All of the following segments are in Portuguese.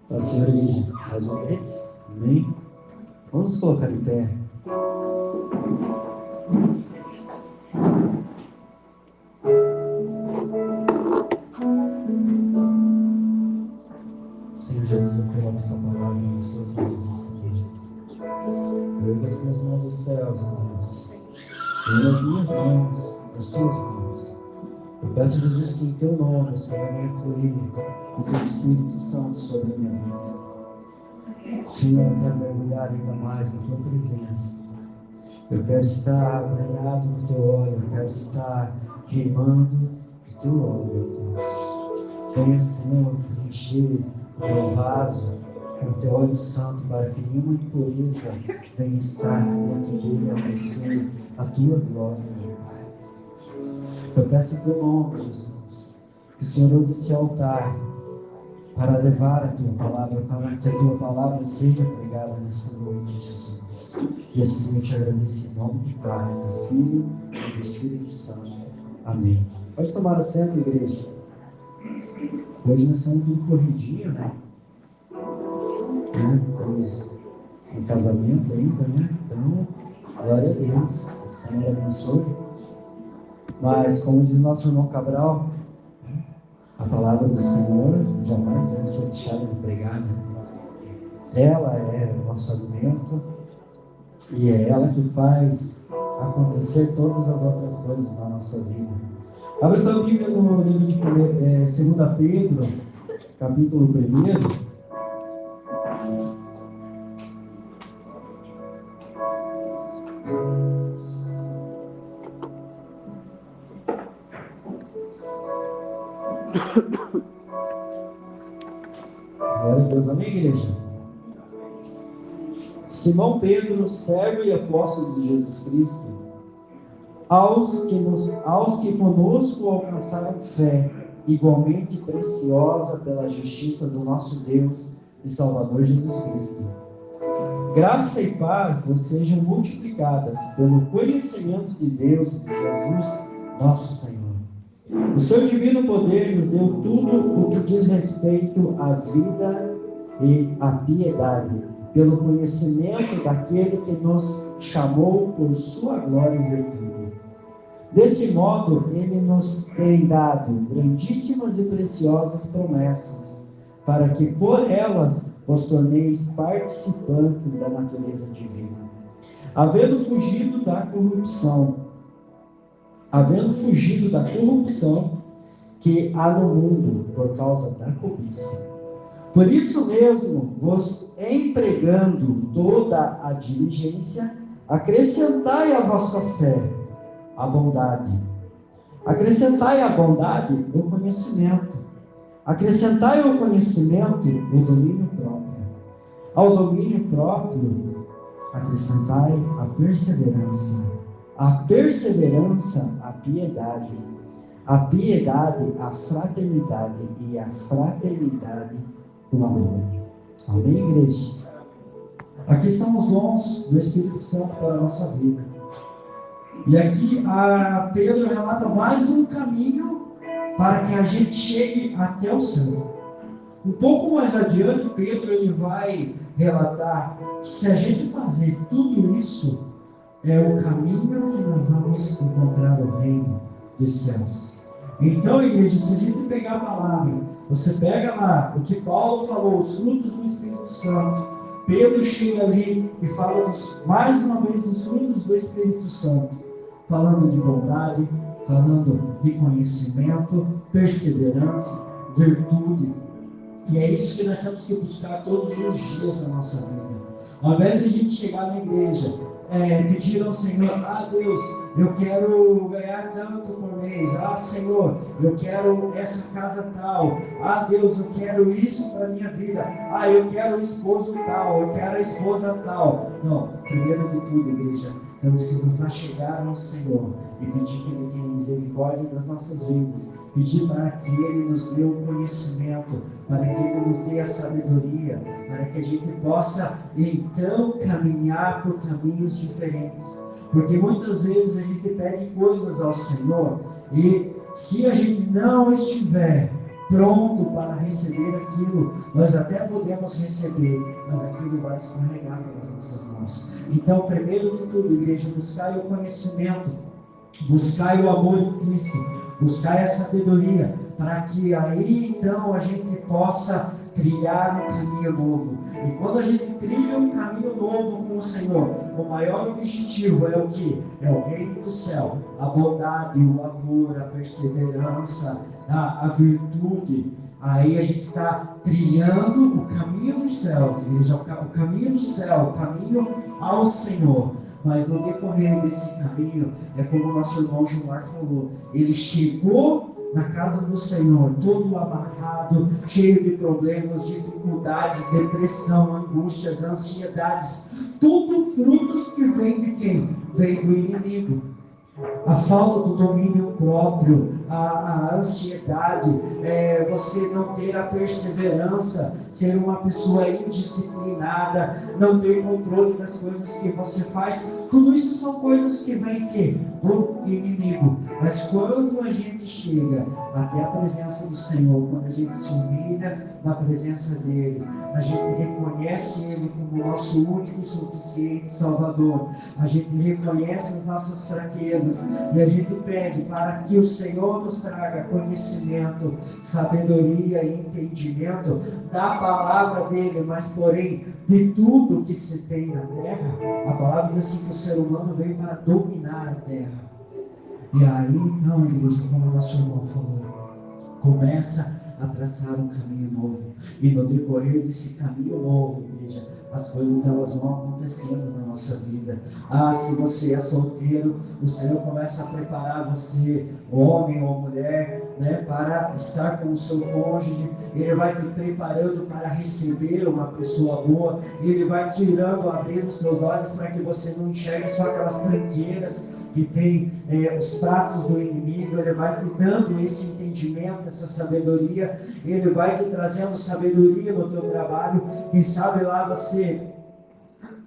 A senhora igreja, mais uma vez, amém? Vamos nos colocar em pé. Senhor Jesus, eu coloco essa palavra nas suas mãos nessa igreja. Eu ergo as minhas mãos aos céus, ó Deus. Eu ergo as minhas mãos, as suas mãos. Eu peço, Jesus, que em teu nome o Senhor venha fluir o teu Espírito Santo sobre a minha vida. Senhor, eu quero mergulhar ainda mais na tua presença. Eu quero estar banhado no teu óleo, eu quero estar queimando o teu óleo, ó Deus. Venha, Senhor, preencher o teu vaso com o teu óleo santo, para que nenhuma impureza venha estar dentro dele, a não ser a tua glória, meu Pai. Eu peço em teu nome, Jesus, que o Senhor use esse altar para levar a tua palavra, para que a tua palavra seja pregada nessa noite, Jesus. E assim eu te agradeço em nome do Pai, do Filho e do Espírito Santo. Amém. Pode tomar assento, igreja. Hoje nós estamos tudo corridinho, né? Estamos no casamento ainda, né? Então, glória a Deus. O Senhor abençoe. Mas, como diz nosso irmão Cabral, a palavra do Senhor jamais deve ser deixada de pregar, né? Ela é o nosso alimento e é ela que faz acontecer todas as outras coisas na nossa vida. Abre tua Bíblia no livro de 2 Pedro, capítulo 1. Glória a Deus, amém, igreja? Simão Pedro, servo e apóstolo de Jesus Cristo, aos que conosco alcançaram fé, igualmente preciosa pela justiça do nosso Deus e Salvador Jesus Cristo. Graça e paz vos sejam multiplicadas pelo conhecimento de Deus e de Jesus, nosso Senhor. O seu divino poder nos deu tudo o que diz respeito à vida e à piedade, pelo conhecimento daquele que nos chamou por sua glória e virtude. Desse modo, ele nos tem dado grandíssimas e preciosas promessas, para que por elas vos torneis participantes da natureza divina, havendo fugido da corrupção que há no mundo por causa da cobiça. Por isso mesmo, vos empregando toda a diligência, acrescentai à vossa fé a bondade. Acrescentai à bondade o conhecimento. Acrescentai ao conhecimento o domínio próprio. Ao domínio próprio, acrescentai a perseverança. A perseverança, a piedade. A piedade, a fraternidade. E a fraternidade, o amor. Amém, igreja? Aqui estão os dons do Espírito Santo para a nossa vida. E aqui Pedro relata mais um caminho para que a gente chegue até o céu. Um pouco mais adiante, Pedro ele vai relatar que se a gente fazer tudo isso, é o caminho que nós vamos encontrar o reino dos céus. Então, igreja, se a gente pegar a palavra, você pega lá o que Paulo falou, os frutos do Espírito Santo, Pedro chega ali e fala mais uma vez dos frutos do Espírito Santo, falando de bondade, falando de conhecimento, perseverança, virtude. E é isso que nós temos que buscar todos os dias na nossa vida. Ao invés de a gente chegar na igreja, pedir ao Senhor, Deus, eu quero ganhar tanto por mês. Senhor, eu quero essa casa tal. Deus, eu quero isso para a minha vida. Eu quero o esposo tal, eu quero a esposa tal. Não, primeiro de tudo, igreja, temos que nos achegar ao Senhor e pedir que Ele tenha misericórdia das nossas vidas, pedir para que Ele nos dê o conhecimento, para que Ele nos dê a sabedoria, para que a gente possa então caminhar por caminhos diferentes. Porque muitas vezes a gente pede coisas ao Senhor e se a gente não estiver pronto para receber aquilo. Nós até podemos receber, mas aquilo vai escorregar pelas nossas mãos. Então, primeiro de tudo, igreja, buscai o conhecimento, buscai o amor em Cristo, buscai a sabedoria, para que aí então a gente possa trilhar um caminho novo. E quando a gente trilha um caminho novo com o Senhor, o maior objetivo é o que? É o reino do céu, a bondade, o amor, a perseverança, a virtude. Aí a gente está trilhando o caminho dos céus, veja, o caminho do céu, o caminho ao Senhor. Mas no decorrer desse caminho, é como o nosso irmão Gilmar falou, ele chegou na casa do Senhor, todo amarrado, cheio de problemas, dificuldades, depressão, angústias, ansiedades, tudo frutos que vem de quem? Vem do inimigo. A falta do domínio próprio, a ansiedade, você não ter a perseverança, ser uma pessoa indisciplinada, não ter controle das coisas que você faz, tudo isso são coisas que vêm do inimigo. Mas quando a gente chega até a presença do Senhor, quando a gente se humilha na presença dele, a gente reconhece ele como nosso único e suficiente Salvador, a gente reconhece as nossas fraquezas e a gente pede para que o Senhor nos traga conhecimento, sabedoria e entendimento da palavra dele, mas porém de tudo que se tem na terra. A palavra diz assim que o ser humano veio para dominar a terra. E aí então, igreja, como o nosso irmão falou, começa a traçar um caminho novo. E no decorrer desse caminho novo, igreja, as coisas elas vão acontecendo na nossa vida. Se você é solteiro, o Senhor começa a preparar você, homem ou mulher, para estar com o seu cônjuge. Ele vai te preparando para receber uma pessoa boa. Ele vai tirando, abrindo os teus olhos para que você não enxergue só aquelas tranqueiras que tem os pratos do inimigo. Ele vai te dando esse entendimento, essa sabedoria. Ele vai te trazendo sabedoria no teu trabalho. Quem sabe lá você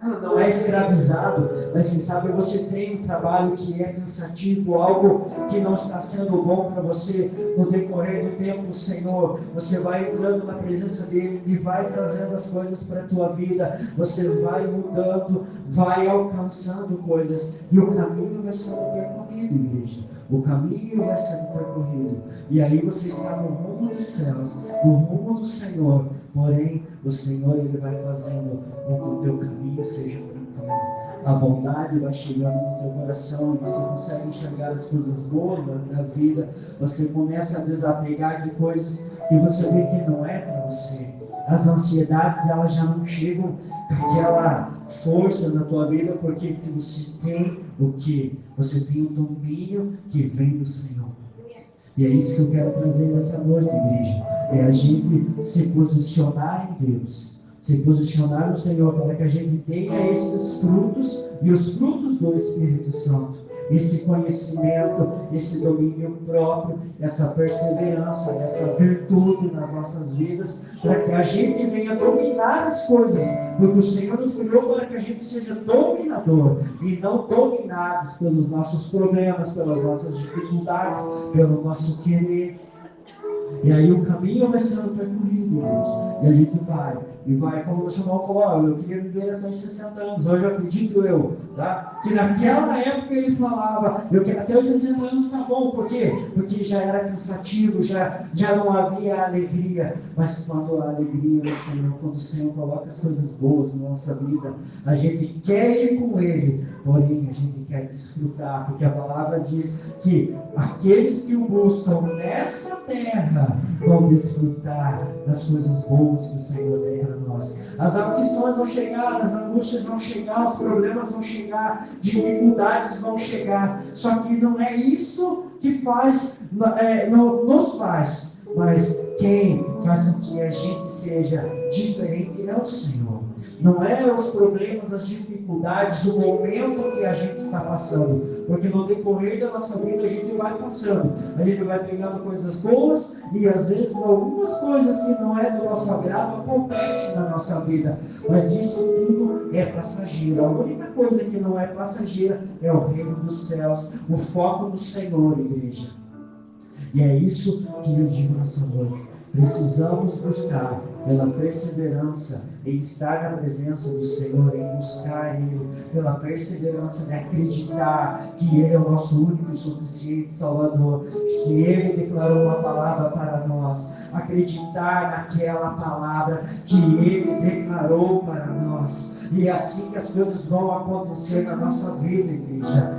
não é escravizado, mas quem sabe você tem um trabalho que é cansativo, algo que não está sendo bom para você. No decorrer do tempo, Senhor, você vai entrando na presença dele e vai trazendo as coisas para a tua vida. Você vai mudando, vai alcançando coisas e o caminho vai sendo percorrido, igreja. O caminho vai sendo percorrido e aí você está no rumo dos céus, no rumo do Senhor. Porém, o Senhor ele vai fazendo com que o teu caminho seja tranquilo. A bondade vai chegando no teu coração e você consegue enxergar as coisas boas da vida. Você começa a desapegar de coisas que você vê que não é para você. As ansiedades elas já não chegam com aquela força na tua vida, porque você tem o que? Você tem o domínio que vem do Senhor. E é isso que eu quero trazer nessa noite, igreja. É a gente se posicionar em Deus, se posicionar no Senhor, para que a gente tenha esses frutos e os frutos do Espírito Santo. Esse conhecimento, esse domínio próprio, essa perseverança, essa virtude nas nossas vidas, para que a gente venha dominar as coisas, porque o Senhor nos criou para que a gente seja dominador e não dominados pelos nossos problemas, pelas nossas dificuldades, pelo nosso querer. E aí o caminho vai sendo percorrido, e a gente vai, como o irmão falou, eu queria viver até os 60 anos, hoje eu acredito tá? Que naquela época ele falava, até os 60 anos tá bom, por quê? Porque já era cansativo, já não havia alegria, mas quando a alegria do Senhor, quando o Senhor coloca as coisas boas na nossa vida, a gente quer ir com Ele, porém a gente quer desfrutar, porque a palavra diz que aqueles que o buscam nessa terra vão desfrutar das coisas boas que o Senhor tem para nós. As aflições vão chegar, as angústias vão chegar, os problemas vão chegar, dificuldades vão chegar, só que não é isso que nos faz, mas quem faz com que a gente seja diferente é o Senhor. Não é os problemas, as dificuldades, o momento que a gente está passando, porque no decorrer da nossa vida a gente vai passando, a gente vai pegando coisas boas e às vezes algumas coisas que não é do nosso agrado acontecem na nossa vida, mas isso tudo é passageiro. A única coisa que não é passageira é o reino dos céus, o foco do Senhor, igreja. E é isso que eu digo nessa noite. Precisamos buscar pela perseverança em estar na presença do Senhor, em buscar Ele, pela perseverança de acreditar que Ele é o nosso único e suficiente Salvador, que se Ele declarou uma palavra para nós, acreditar naquela palavra que Ele declarou para nós. E é assim que as coisas vão acontecer na nossa vida, igreja.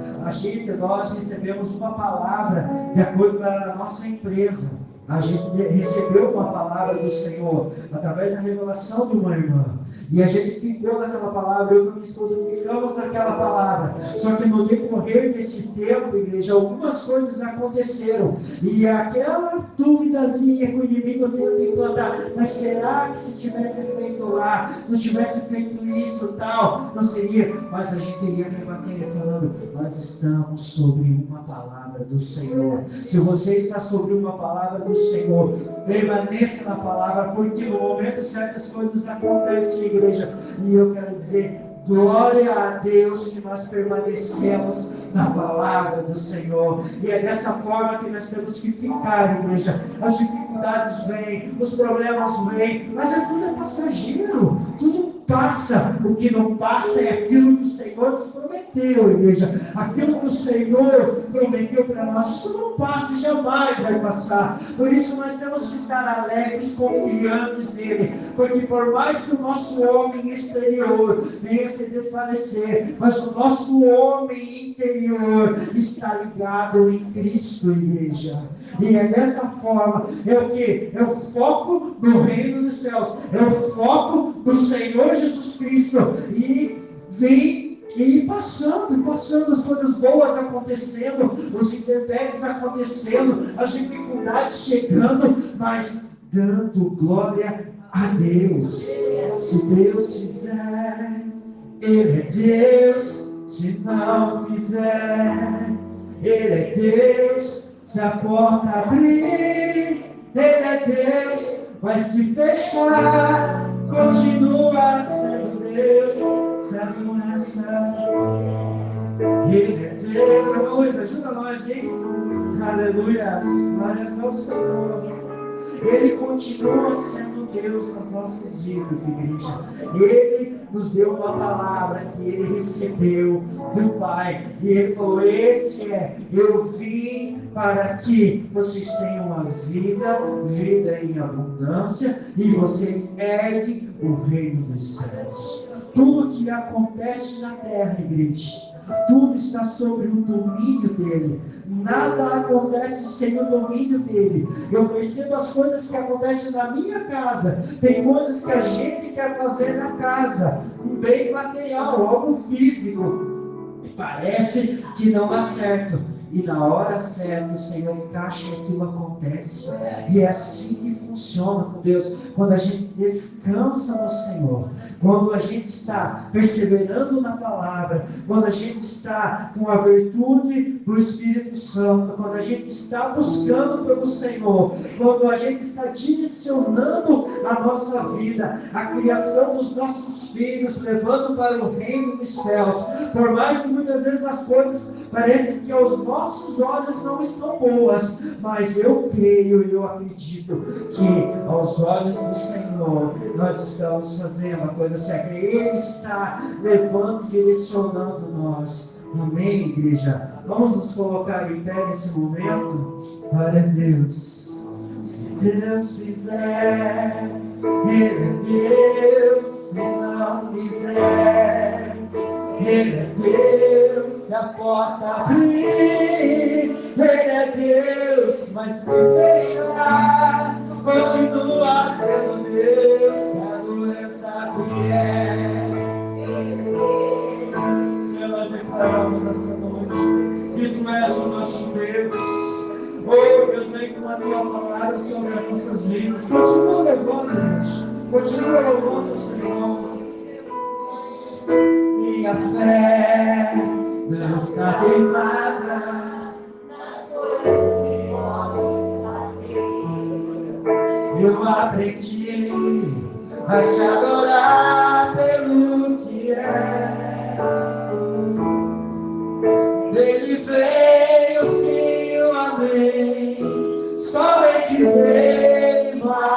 Nós recebemos uma palavra de acordo com a nossa empresa. A gente recebeu uma palavra do Senhor através da revelação de uma irmã. E a gente ficou naquela palavra, eu e minha esposa ficamos naquela palavra. Só que no decorrer desse tempo, igreja, algumas coisas aconteceram. E aquela duvidazinha que o inimigo tenta implantar, mas será que se tivesse feito lá, não tivesse feito isso tal, não seria? Mas a gente iria rebater falando, nós estamos sobre uma palavra do Senhor. Se você está sobre uma palavra do Senhor, permaneça na palavra, porque no momento certas coisas acontecem, igreja. E eu quero dizer, glória a Deus que nós permanecemos na palavra do Senhor. E é dessa forma que nós temos que ficar, igreja. As dificuldades vêm, os problemas vêm, mas tudo é passageiro, tudo passa. O que não passa é aquilo que o Senhor nos prometeu, igreja. Aquilo que o Senhor prometeu para nós, isso não passa e jamais vai passar. Por isso nós temos que estar alegres, confiantes nele, porque por mais que o nosso homem exterior venha se desfalecer, mas o nosso homem interior está ligado em Cristo, igreja. E é dessa forma, é o que? É o foco do reino dos céus, é o foco do Senhor Jesus Cristo, e vem e passando as coisas boas acontecendo, os intempéries acontecendo, as dificuldades chegando, mas dando glória a Deus. Se Deus fizer, Ele é Deus. Se não fizer, Ele é Deus. Se a porta abrir, Ele é Deus. Mas se fechar, continua sendo Deus. Se a doença, Ele é Deus. Irmãos, ajuda nós, hein? Aleluia. Glórias ao Senhor. Ele continua sendo Deus nas nossas vidas, igreja. Ele nos deu uma palavra que Ele recebeu do Pai. E Ele falou, eu vim para que vocês tenham uma vida em abundância, e vocês herdem o reino dos céus. Tudo que acontece na terra, igreja, tudo está sobre o domínio dele. Nada acontece sem o domínio dele. Eu percebo as coisas que acontecem na minha casa. Tem coisas que a gente quer fazer na casa, um bem material, algo físico, e parece que não dá certo. E na hora certa o Senhor encaixa e aquilo acontece. E é assim que funciona com Deus. Quando a gente descansa no Senhor, quando a gente está perseverando na palavra, quando a gente está com a virtude do Espírito Santo, quando a gente está buscando pelo Senhor, quando a gente está direcionando a nossa vida, a criação dos nossos filhos, levando para o reino dos céus. Por mais que muitas vezes as coisas parecem que aos nossos olhos não estão boas, mas eu creio e eu acredito que aos olhos do Senhor nós estamos fazendo a coisa certa. Ele está levando e direcionando nós. Amém, igreja? Vamos nos colocar em pé nesse momento. Glória a Deus. Se Deus fizer, Ele é Deus. Se não fizer, Ele é Deus. Se a porta abrir, Ele é Deus. Mas se fechar, continua sendo Deus. Se a doença vier, Senhor, nós declaramos essa noite que Tu és o nosso Deus. Oh, Deus, vem com a Tua palavra sobre as nossas vidas. Continua louvando, Deus. Continua louvando o Senhor. Minha fé não está queimada. Eu aprendi a te adorar pelo que é. Ele veio, sim, o amém. Somente dele vai.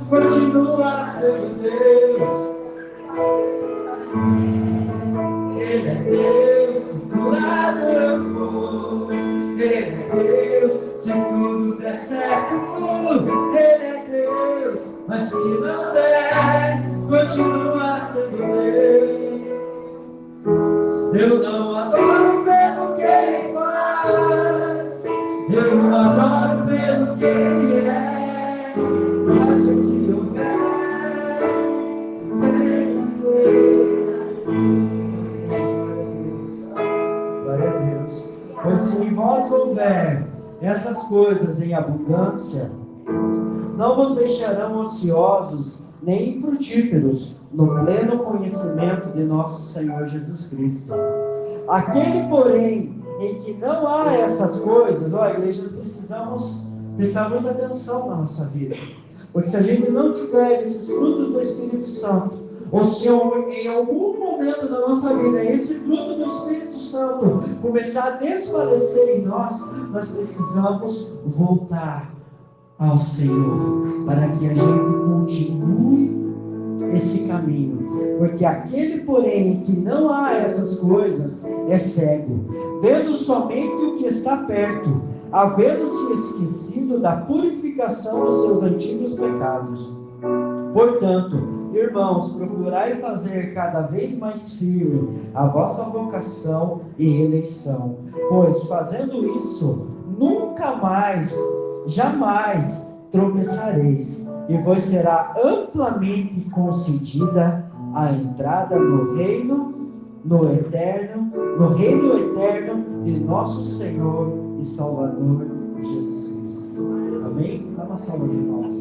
Continua sendo Deus. Ele é Deus, se curado eu vou. Ele é Deus, se tudo der certo. Ele é Deus, mas se não der, continua sendo Deus. Eu não adoro pelo que Ele faz, eu não adoro pelo que Ele é. Mas o que houver, sempre será. Glória a Deus. Pois se em vós houver essas coisas em abundância, não vos deixarão ociosos nem infrutíferos no pleno conhecimento de nosso Senhor Jesus Cristo. Aquele, porém, em que não há essas coisas, igreja, nós precisamos prestar muita atenção na nossa vida. Porque se a gente não tiver esses frutos do Espírito Santo, ou se em algum momento da nossa vida esse fruto do Espírito Santo começar a desfalecer em nós, nós precisamos voltar ao Senhor, para que a gente continue esse caminho. Porque aquele, porém, que não há essas coisas, é cego, vendo somente o que está perto, havendo-se esquecido da purificação dos seus antigos pecados. Portanto, irmãos, procurai fazer cada vez mais firme a vossa vocação e eleição, pois fazendo isso, nunca mais, jamais tropeçareis, e vos será amplamente concedida a entrada no reino eterno de nosso Senhor e Salvador Jesus Cristo. Amém? Dá uma salva de palmas.